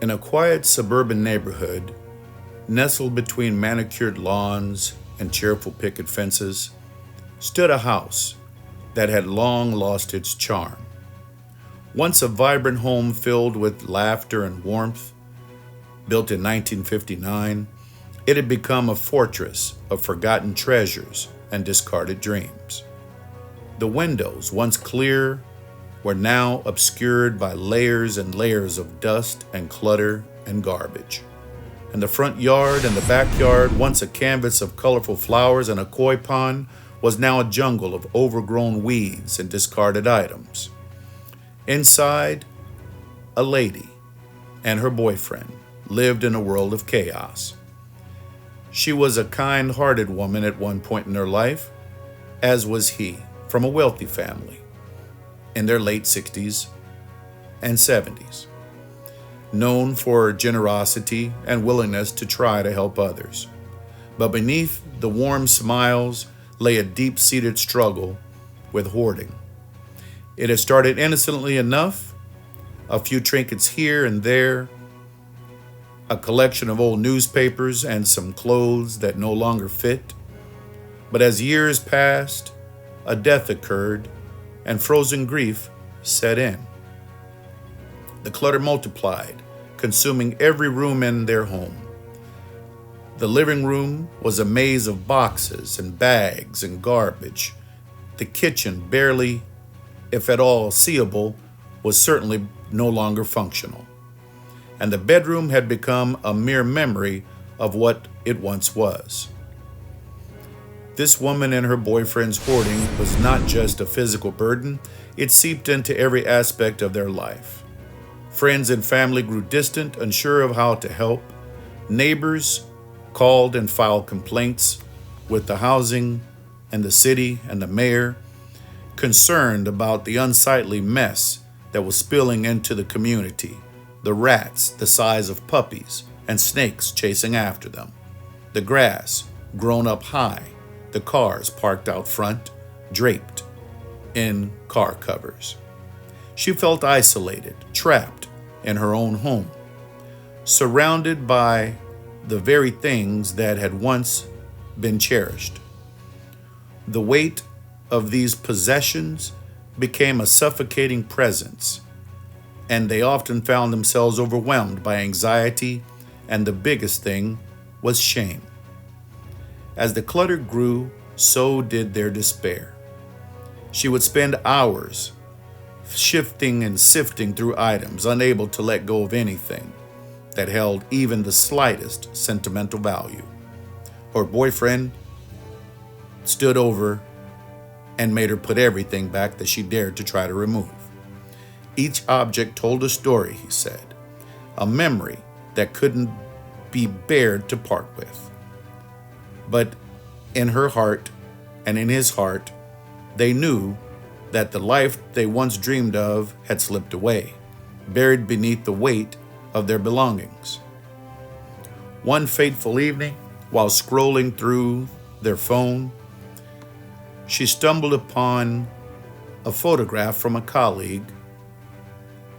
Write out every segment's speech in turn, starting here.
In a quiet suburban neighborhood, nestled between manicured lawns and cheerful picket fences, stood a house that had long lost its charm. Once a vibrant home filled with laughter and warmth, built in 1959, it had become a fortress of forgotten treasures and discarded dreams. The windows, once clear, were now obscured by layers and layers of dust and clutter and garbage. And the front yard and the backyard, once a canvas of colorful flowers and a koi pond, was now a jungle of overgrown weeds and discarded items. Inside, a lady and her boyfriend lived in a world of chaos. She was a kind-hearted woman at one point in her life, as was he, from a wealthy family, in their late 60s and 70s, known for generosity and willingness to try to help others. But beneath the warm smiles lay a deep-seated struggle with hoarding. It had started innocently enough, a few trinkets here and there, a collection of old newspapers and some clothes that no longer fit. But as years passed, a death occurred and frozen grief set in. The clutter multiplied, consuming every room in their home. The living room was a maze of boxes and bags and garbage. The kitchen, barely, if at all, seeable, was certainly no longer functional. And the bedroom had become a mere memory of what it once was. This woman and her boyfriend's hoarding was not just a physical burden, it seeped into every aspect of their life. Friends and family grew distant, unsure of how to help. Neighbors called and filed complaints with the housing and the city and the mayor, concerned about the unsightly mess that was spilling into the community, the rats the size of puppies and snakes chasing after them, the grass grown up high, the cars parked out front, draped in car covers. She felt isolated, trapped in her own home, surrounded by the very things that had once been cherished. The weight of these possessions became a suffocating presence, and they often found themselves overwhelmed by anxiety, and the biggest thing was shame. As the clutter grew, so did their despair. She would spend hours shifting and sifting through items, unable to let go of anything that held even the slightest sentimental value. Her boyfriend stood over and made her put everything back that she dared to try to remove. Each object told a story, he said, a memory that couldn't be bared to part with. But in her heart and in his heart, they knew that the life they once dreamed of had slipped away, buried beneath the weight of their belongings. One fateful evening, while scrolling through their phone, she stumbled upon a photograph from a colleague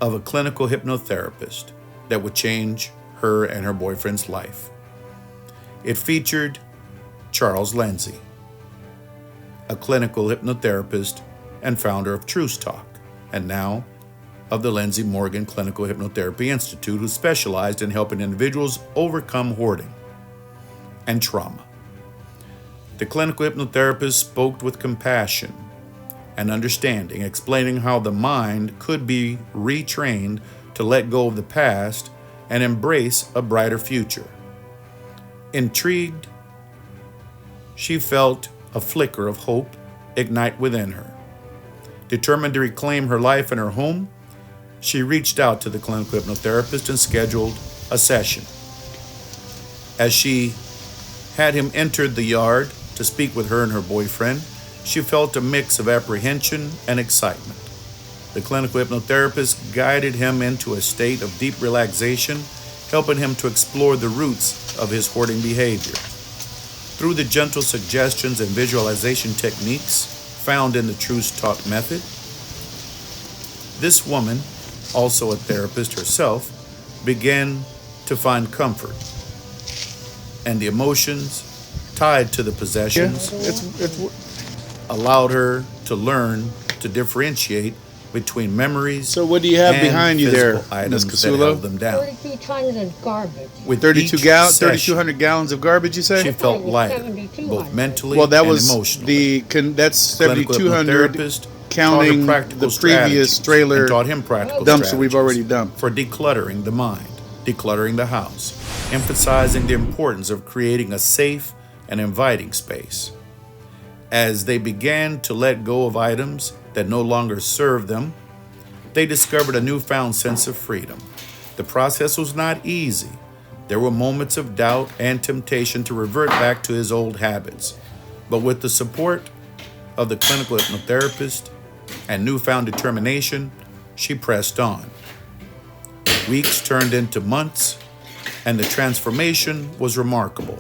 of a clinical hypnotherapist that would change her and her boyfriend's life. It featured Charles Lenzy, a clinical hypnotherapist and founder of TruceTalk, and now of the Lenzy Morgan Clinical Hypnotherapy Institute, who specialized in helping individuals overcome hoarding and trauma. The clinical hypnotherapist spoke with compassion and understanding, explaining how the mind could be retrained to let go of the past and embrace a brighter future. Intrigued, she felt a flicker of hope ignite within her. Determined to reclaim her life and her home, she reached out to the clinical hypnotherapist and scheduled a session. As she had him enter the yard to speak with her and her boyfriend, she felt a mix of apprehension and excitement. The clinical hypnotherapist guided him into a state of deep relaxation, helping him to explore the roots of his hoarding behavior. Through the gentle suggestions and visualization techniques found in the TruceTalk method, this woman, also a therapist herself, began to find comfort, and the emotions tied to the possessions allowed her to learn to differentiate between memories. So what do you have and behind you there, items Ms. that Casulo? held them down. 32 tons of garbage. With 3,200 gallons of garbage, you say? she felt lighter, 7,200. both mentally Well, that and was emotionally. that's Clinical 7,200 hypnotherapist counting taught her the practical previous strategies trailer and taught him practical dumps that we've strategies already dumped. for decluttering the mind, decluttering the house, emphasizing the importance of creating a safe and inviting space. As they began to let go of items that no longer served them, they discovered a newfound sense of freedom. The process was not easy. There were moments of doubt and temptation to revert back to his old habits. But with the support of the clinical hypnotherapist and newfound determination, she pressed on. Weeks turned into months, and the transformation was remarkable.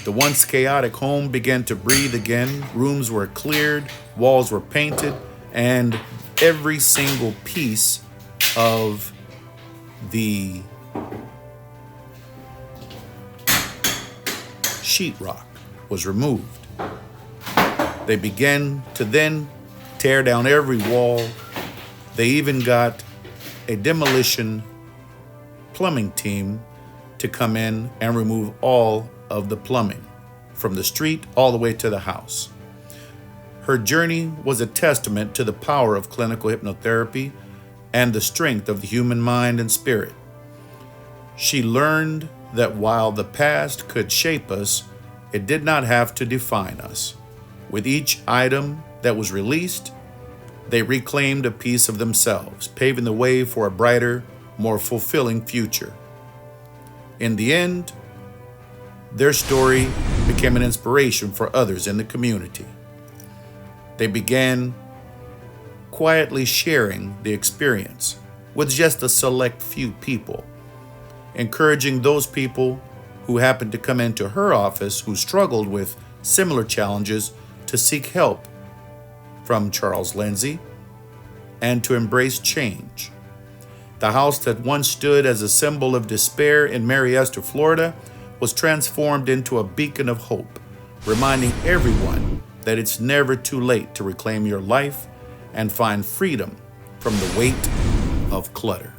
The once chaotic home began to breathe again. Rooms were cleared, walls were painted, and every single piece of the sheetrock was removed. They began to then tear down every wall. They even got a demolition plumbing team to come in and remove all of the plumbing from the street all the way to the house. Her journey was a testament to the power of clinical hypnotherapy and the strength of the human mind and spirit. She learned that while the past could shape us, it did not have to define us. With each item that was released, they reclaimed a piece of themselves, paving the way for a brighter, more fulfilling future. In the end, their story became an inspiration for others in the community. They began quietly sharing the experience with just a select few people, encouraging those people who happened to come into her office who struggled with similar challenges to seek help from Charles Lenzy and to embrace change. The house that once stood as a symbol of despair in Mary Esther, Florida, was transformed into a beacon of hope, reminding everyone that it's never too late to reclaim your life and find freedom from the weight of clutter.